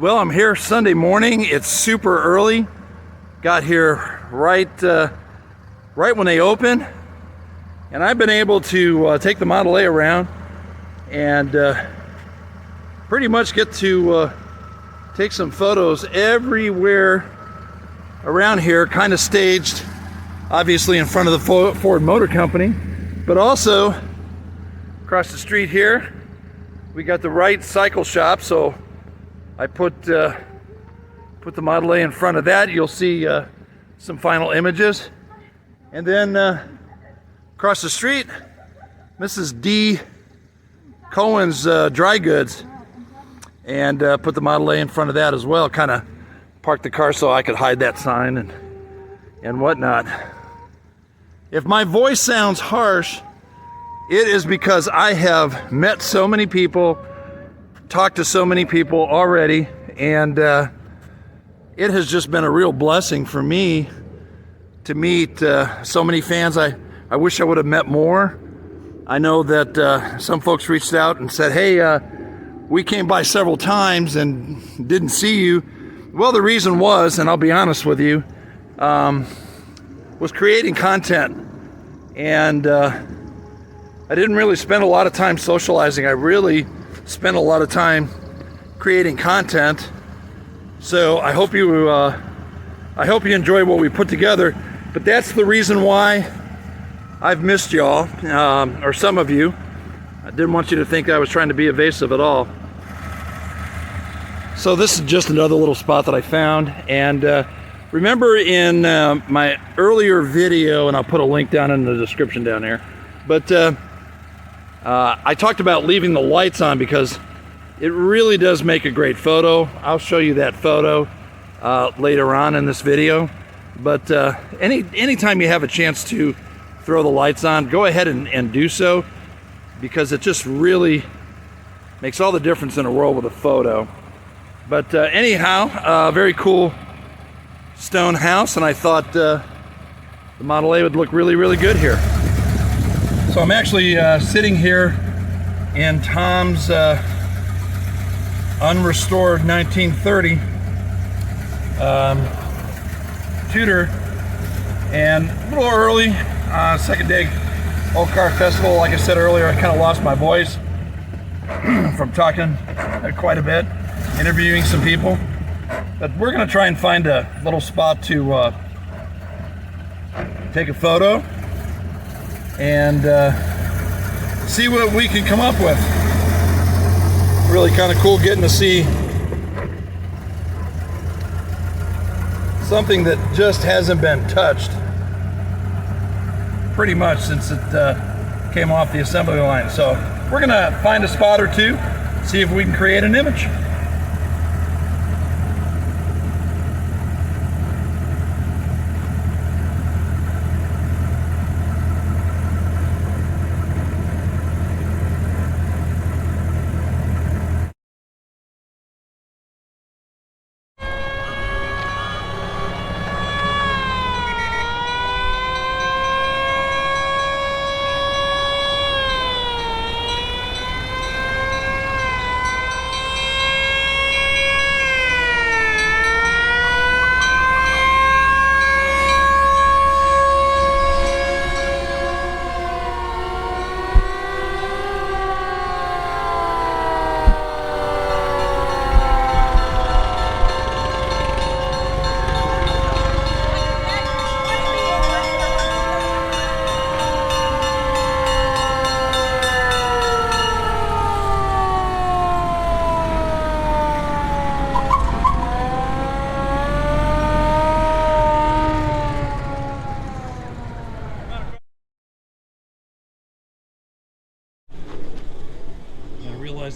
Well, I'm here Sunday morning. It's super early. Got here right when they open, and I've been able to take the Model A around and pretty much get to take some photos everywhere around here, kind of staged, obviously in front of the Ford Motor Company, but also across the street here, we got the Wright Cycle Shop, so I put the Model A in front of that. You'll see some final images. And then across the street, Mrs. D. Cohen's Dry Goods, and put the Model A in front of that as well. Kind of parked the car so I could hide that sign and whatnot. If my voice sounds harsh, it is because I have met so many people, talked to so many people already, and it has just been a real blessing for me to meet so many fans. I wish I would have met more. I know that some folks reached out and said, hey, we came by several times and didn't see you. Well, the reason was, and I'll be honest with you, was creating content. And I didn't really spend a lot of time socializing. I really spent a lot of time creating content. So I hope you enjoy what we put together. But that's the reason why I've missed y'all, or some of you. I didn't want you to think I was trying to be evasive at all. So this is just another little spot that I found. And remember in my earlier video, and I'll put a link down in the description down there, but I talked about leaving the lights on because it really does make a great photo. I'll show you that photo later on in this video. But anytime you have a chance to throw the lights on, go ahead and do so, because it just really makes all the difference in the world with a photo. But anyhow, very cool stone house, and I thought the Model A would look really, really good here. So I'm actually sitting here in Tom's unrestored 1930 Tudor, and a little early, second day Old Car Festival. Like I said earlier, I kind of lost my voice from talking quite a bit, interviewing some people, but we're going to try and find a little spot to take a photo and see what we can come up with. Really kind of cool getting to see something that just hasn't been touched pretty much since it came off the assembly line. So we're gonna find a spot or two, see if we can create an image.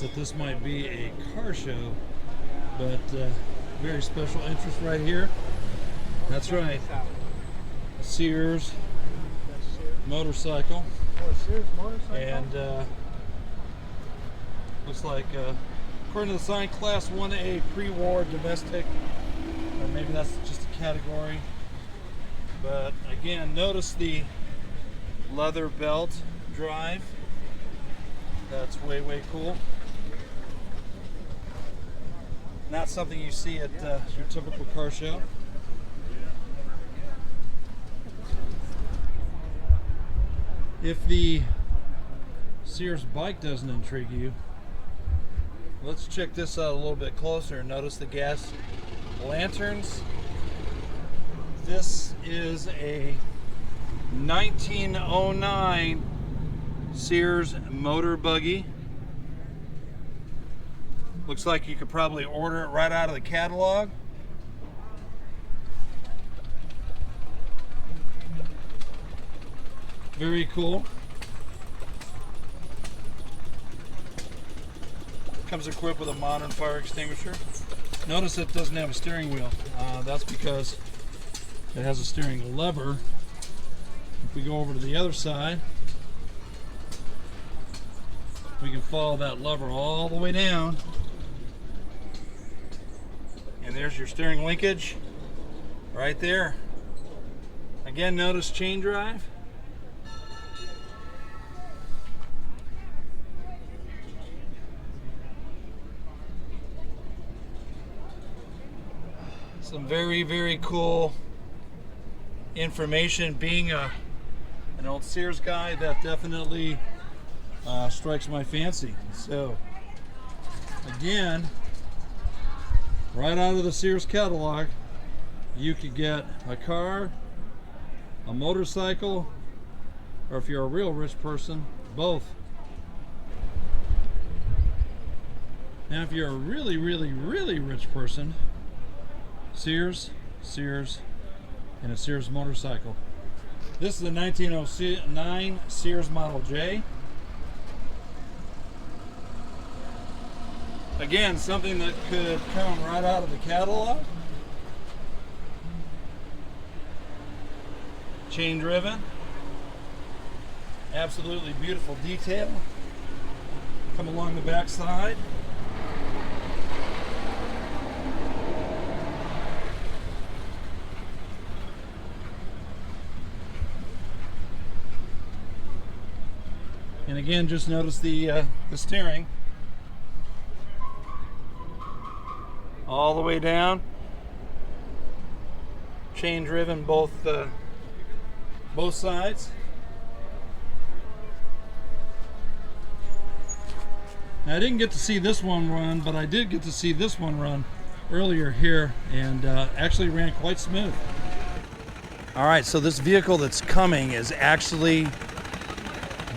That this might be a car show, but very special interest right here. That's right, Sears motorcycle. Sears motorcycle. And looks like according to the sign, class 1A pre-war domestic, or maybe that's just a category. But again, notice the leather belt drive. That's way cool. Not something you see at your typical car show. If the Sears bike doesn't intrigue you, let's check this out a little bit closer and notice the gas lanterns. This is a 1909 Sears motor buggy. Looks like you could probably order it right out of the catalog. Very cool. Comes equipped with a modern fire extinguisher. Notice it doesn't have a steering wheel. That's because it has a steering lever. If we go over to the other side, we can follow that lever all the way down. And there's your steering linkage right there. Again, notice chain drive. Some very, very cool information. Being an old Sears guy, that definitely strikes my fancy. So again, right out of the Sears catalog, you could get a car, a motorcycle, or if you're a real rich person, both. Now if you're a really, really, really rich person, Sears, and a Sears motorcycle. This is the 1909 Sears Model J. Again, something that could come right out of the catalog. Chain driven. Absolutely beautiful detail. Come along the back side. And again, just notice the steering all the way down. Chain driven both sides. Now I didn't get to see this one run, but I did get to see this one run earlier here, and actually ran quite smooth. All right, so this vehicle that's coming is actually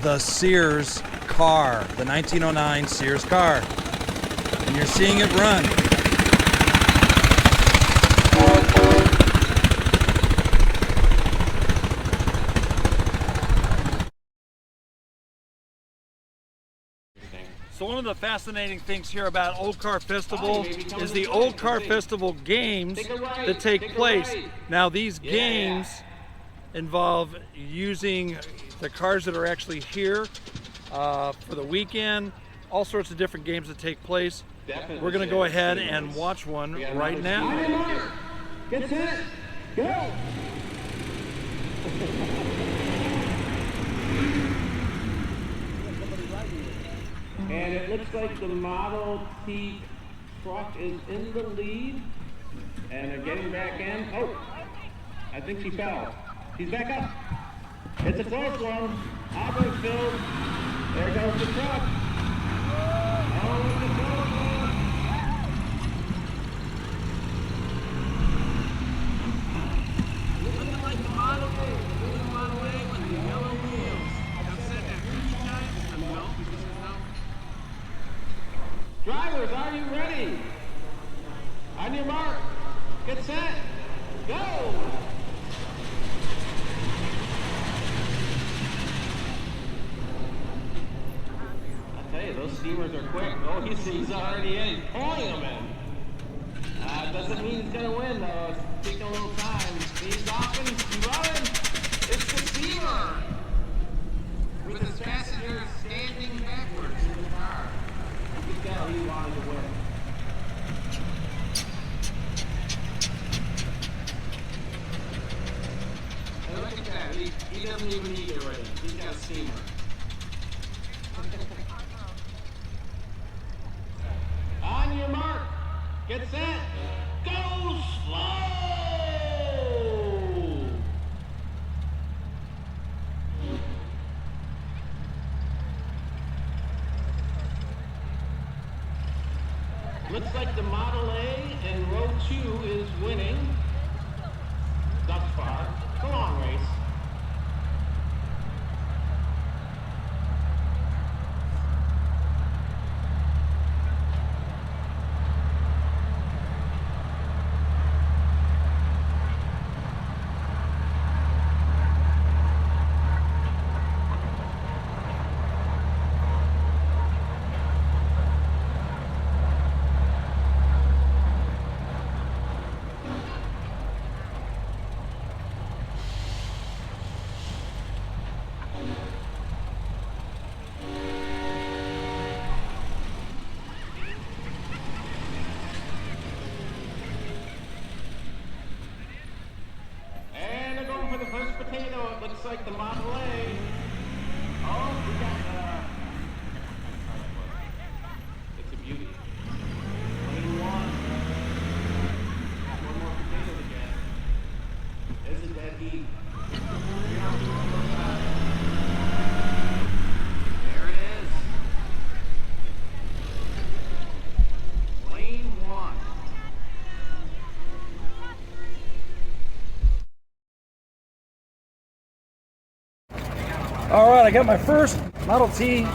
the Sears car, the 1909 Sears car, and you're seeing it run. So one of the fascinating things here about Old Car Festival is the Old Car Festival games that take place. Now these games involve using the cars that are actually here for the weekend, all sorts of different games that take place. We're going to go ahead and watch one right now. Get set, go! And it looks like the Model T truck is in the lead, and they're getting back in. Oh, I think she fell. She's back up. It's a close one. Auburn's filled. There goes the truck. Oh, it's a close one. Looking like the Model A. The Model A with the yellow wheels. I've said that 50 times. It's a no. Drivers, are you ready? On your mark. Get set. Go! Those steamers are quick. Oh, he's already in. He's pulling them in. Doesn't mean he's going to win, though. It's taking a little time. He's off and he's running. It's the steamer with his passengers standing backwards in the car. You can tell he wanted to win. And look at that. He doesn't even need it already. He's got a steamer. On your mark, get Looks like the Model A in row 2 is winning thus far. Go on, race. And they're going for the first potato. It looks like the Model A. Oh, we got it's a beauty. Lane 1. Got one more potato to get. There's a dead heat. There it is. Lane 1. All right, I got my first Model T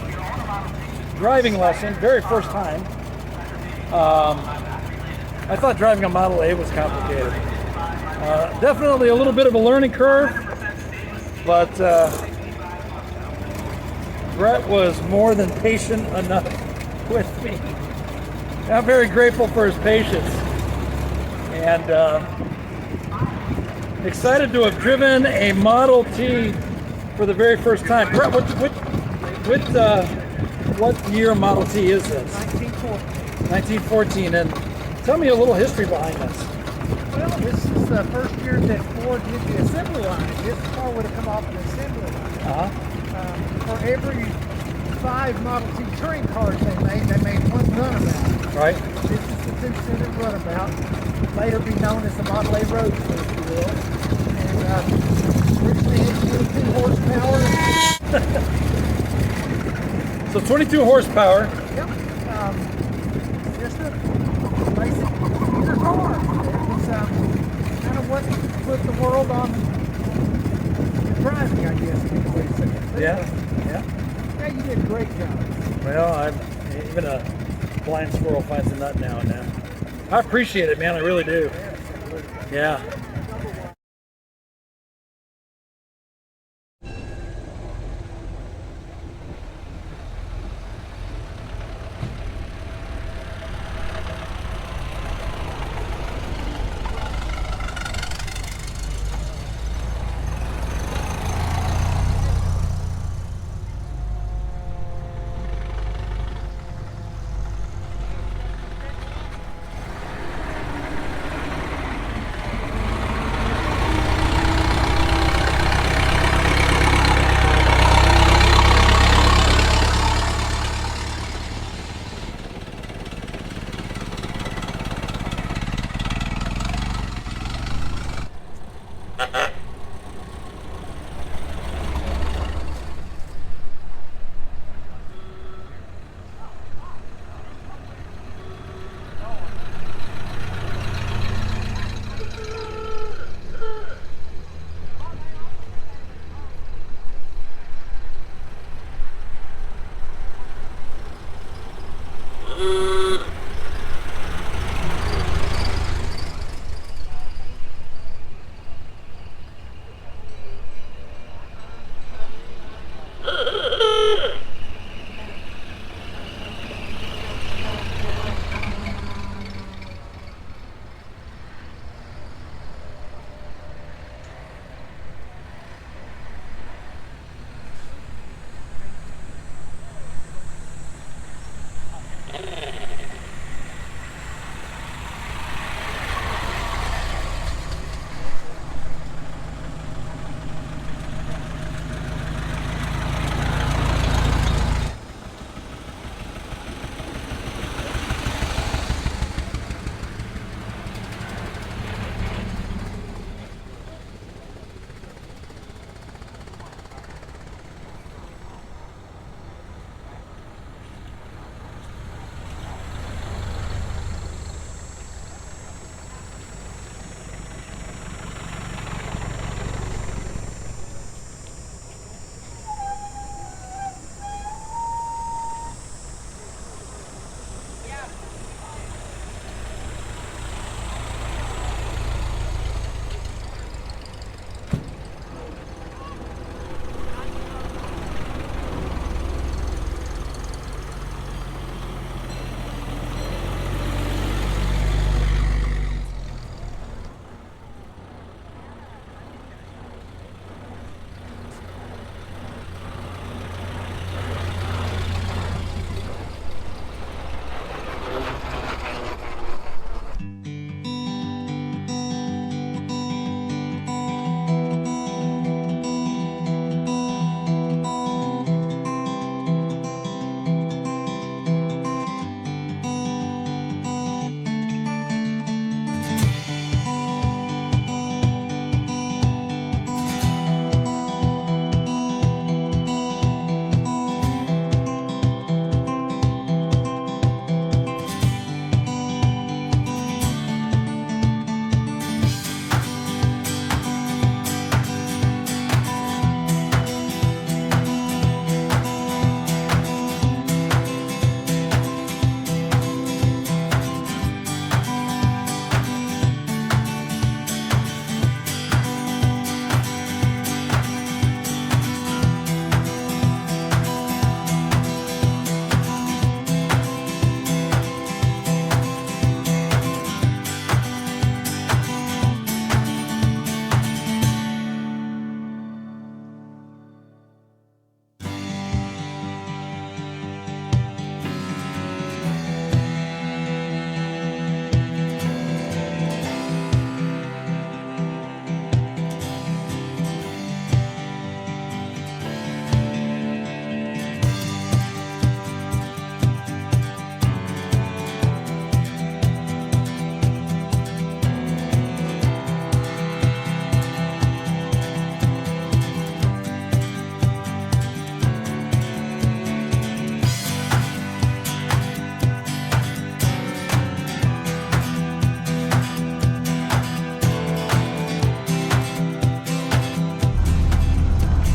driving lesson, very first time. I thought driving a Model A was complicated. Definitely a little bit of a learning curve, but Brett was more than patient enough with me. I'm very grateful for his patience, and excited to have driven a Model T for the very first time. Brett, what year Model T is this? 1914. And tell me a little history behind this. Well, this is the first year that Ford did the assembly line. This car would have come off an assembly line. For every 5 Model T touring cars they made one runabout. Right. This is the 2-cylinder runabout, later be known as the Model A Roadster, if you will. And originally had 22 horsepower. So 22 horsepower. Yep. Just a basic commuter car. It was kind of what put the world on driving, I guess, if you would say. Yeah. Yeah, you did a great job. Well, even a blind squirrel finds a nut now and then. I appreciate it, man. I really do. Yeah.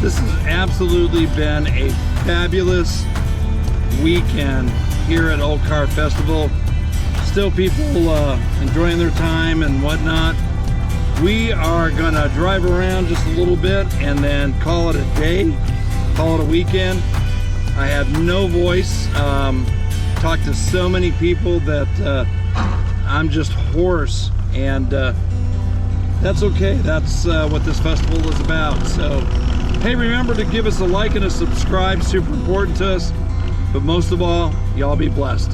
This has absolutely been a fabulous weekend here at Old Car Festival. Still people enjoying their time and whatnot. We are gonna drive around just a little bit and then call it a day, call it a weekend. I have no voice. Talked to so many people that I'm just hoarse, and that's okay. That's what this festival is about. So, hey, remember to give us a like and a subscribe, super important to us. But most of all, y'all be blessed.